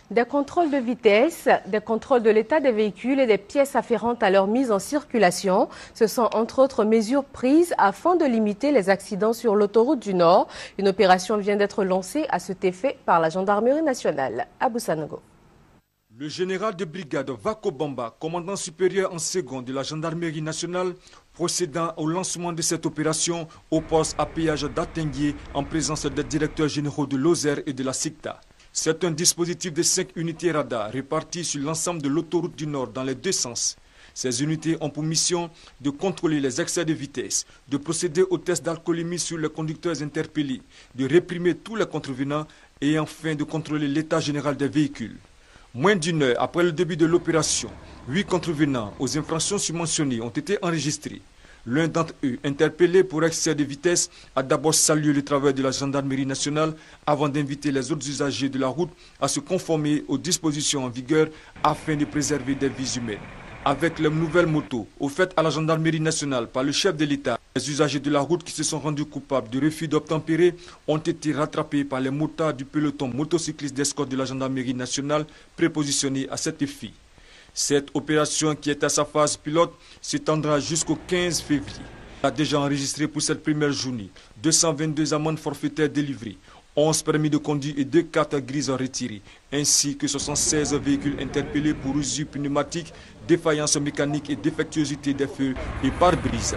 Des contrôles de vitesse, des contrôles de l'état des véhicules et des pièces afférentes à leur mise en circulation. Ce sont entre autres mesures prises afin de limiter les accidents sur l'autoroute du Nord. Une opération vient d'être lancée à cet effet par la gendarmerie nationale. Abou Sanogo. Le général de brigade Vako Bamba, commandant supérieur en second de la gendarmerie nationale, procédant au lancement de cette opération au poste à péage d'Atenguier en présence des directeurs généraux de l'Ozer et de la SICTA. C'est un dispositif de 5 unités radar réparties sur l'ensemble de l'autoroute du Nord dans les deux sens. Ces unités ont pour mission de contrôler les excès de vitesse, de procéder aux tests d'alcoolémie sur les conducteurs interpellés, de réprimer tous les contrevenants et enfin de contrôler l'état général des véhicules. Moins d'une heure après le début de l'opération, 8 contrevenants aux infractions submentionnées ont été enregistrés. L'un d'entre eux, interpellé pour excès de vitesse, a d'abord salué le travail de la gendarmerie nationale avant d'inviter les autres usagers de la route à se conformer aux dispositions en vigueur afin de préserver des vies humaines. Avec les nouvelles motos offertes à la gendarmerie nationale par le chef de l'État, les usagers de la route qui se sont rendus coupables de refus d'obtempérer ont été rattrapés par les motards du peloton motocycliste d'escorte de la gendarmerie nationale prépositionnés à cet effet. Cette opération, qui est à sa phase pilote, s'étendra jusqu'au 15 février. Elle a déjà enregistré pour cette première journée 222 amendes forfaitaires délivrées, 11 permis de conduire et 2 cartes grises retirées, ainsi que 76 véhicules interpellés pour usure pneumatique, défaillance mécanique et défectuosité des feux et pare-brise.